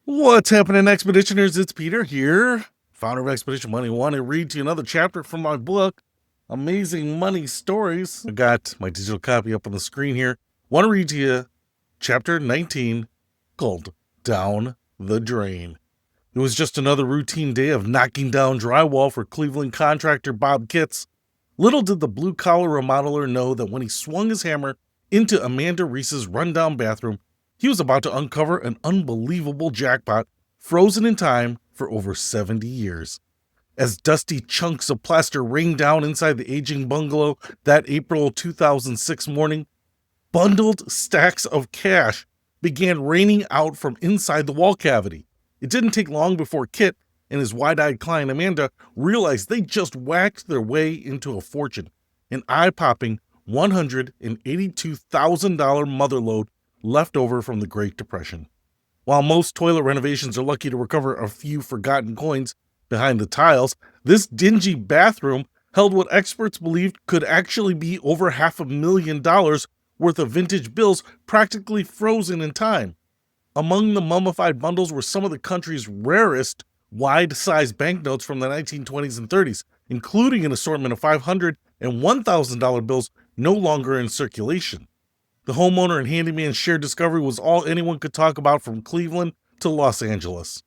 What's happening, Expeditioners? It's Peter here, founder of Expedition Money. I want to read to you another chapter from my book, Amazing Money Stories. I got my digital copy up on the screen here. Want to read to you chapter 19, called Down the Drain. It was just another routine day of knocking down drywall for Cleveland contractor Bob Kitts. Little did the blue-collar remodeler know that when he swung his hammer into Amanda Reese's rundown bathroom, he was about to uncover an unbelievable jackpot frozen in time for over 70 years. As dusty chunks of plaster rained down inside the aging bungalow that April 2006 morning, bundled stacks of cash began raining out from inside the wall cavity. It didn't take long before Kit and his wide-eyed client Amanda realized they just whacked their way into a fortune, an eye-popping $182,000 motherlode left over from the Great Depression. While most toilet renovations are lucky to recover a few forgotten coins behind the tiles, this dingy bathroom held what experts believed could actually be over $500,000 worth of vintage bills practically frozen in time. Among the mummified bundles were some of the country's rarest wide-sized banknotes from the 1920s and 30s, including an assortment of $500 and $1,000 bills no longer in circulation. The homeowner and handyman shared discovery was all anyone could talk about from Cleveland to Los Angeles.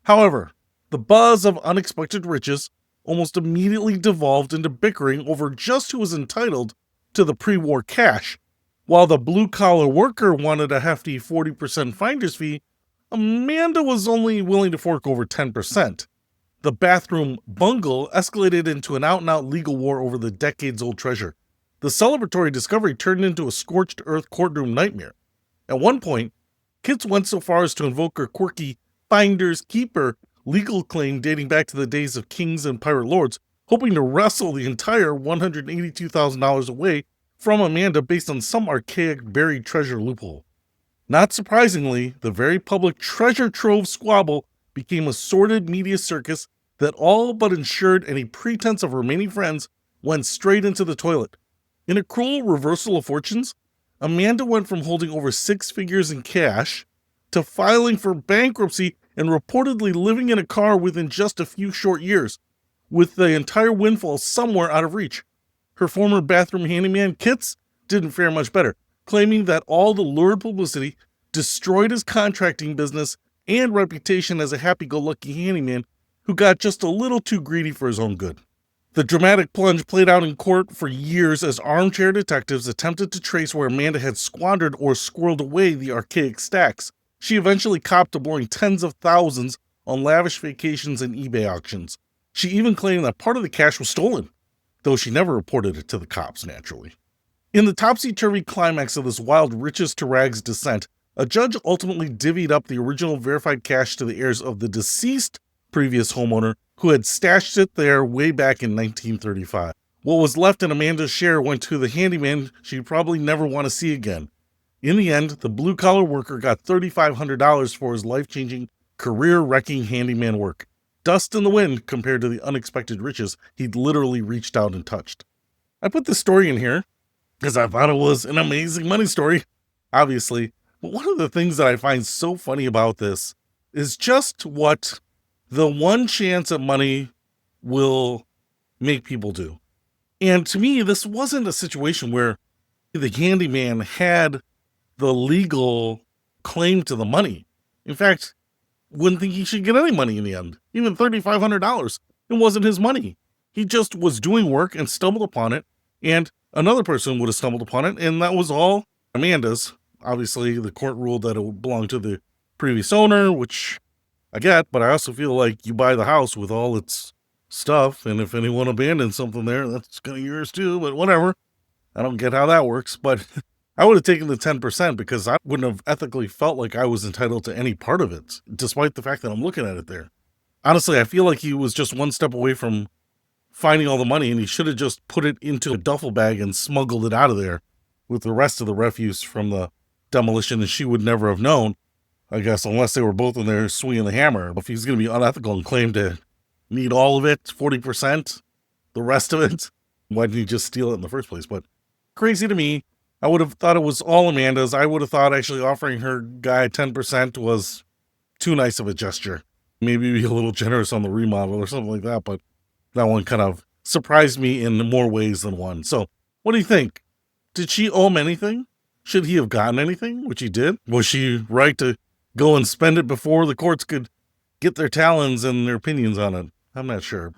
However, the buzz of unexpected riches almost immediately devolved into bickering over just who was entitled to the pre-war cash. While the blue-collar worker wanted a hefty 40% finder's fee, Amanda was only willing to fork over 10%. The bathroom bungle escalated into an out-and-out legal war over the decades-old treasure. The celebratory discovery turned into a scorched earth courtroom nightmare. At one point, Kitts went so far as to invoke her quirky finder's keeper legal claim dating back to the days of kings and pirate lords, hoping to wrestle the entire $182,000 away from Amanda based on some archaic buried treasure loophole. Not surprisingly, the very public treasure trove squabble became a sordid media circus that all but ensured any pretense of remaining friends went straight into the toilet. In a cruel reversal of fortunes, Amanda went from holding over six figures in cash to filing for bankruptcy and reportedly living in a car within just a few short years, with the entire windfall somewhere out of reach. Her former bathroom handyman, Kitts, didn't fare much better, claiming that all the lurid publicity destroyed his contracting business and reputation as a happy-go-lucky handyman who got just a little too greedy for his own good. The dramatic plunge played out in court for years as armchair detectives attempted to trace where Amanda had squandered or squirreled away the archaic stacks. She eventually copped to blowing tens of thousands on lavish vacations and eBay auctions. She even claimed that part of the cash was stolen, though she never reported it to the cops, naturally. In the topsy-turvy climax of this wild riches-to-rags descent, a judge ultimately divvied up the original verified cash to the heirs of the deceased previous homeowner who had stashed it there way back in 1935. What was left in Amanda's share went to the handyman she'd probably never want to see again. In the end, the blue-collar worker got $3,500 for his life-changing, career-wrecking handyman work. Dust in the wind compared to the unexpected riches he'd literally reached out and touched. I put this story in here because I thought it was an amazing money story, obviously. But one of the things that I find so funny about this is just what the one chance at money will make people do. And to me, this wasn't a situation where the handyman had the legal claim to the money. In fact, wouldn't think he should get any money in the end, even $3,500. It wasn't his money. He just was doing work and stumbled upon it, and another person would have stumbled upon it, and that was all Amanda's. Obviously, the court ruled that it belonged to the previous owner, which I get, but I also feel like you buy the house with all its stuff, and if anyone abandons something there, that's kind of yours too, but whatever. I don't get how that works, but I would have taken the 10% because I wouldn't have ethically felt like I was entitled to any part of it, despite the fact that I'm looking at it there. Honestly, I feel like he was just one step away from finding all the money, and he should have just put it into a duffel bag and smuggled it out of there with the rest of the refuse from the demolition, and she would never have known, I guess, unless they were both in there swinging the hammer. If he's going to be unethical and claim to need all of it, 40%, the rest of it, why didn't he just steal it in the first place? But crazy to me. I would have thought it was all Amanda's. I would have thought actually offering her guy 10% was too nice of a gesture. Maybe be a little generous on the remodel or something like that, but that one kind of surprised me in more ways than one. So, what do you think? Did she owe him anything? Should he have gotten anything, which he did? Was she right to go and spend it before the courts could get their talons and their opinions on it? I'm not sure.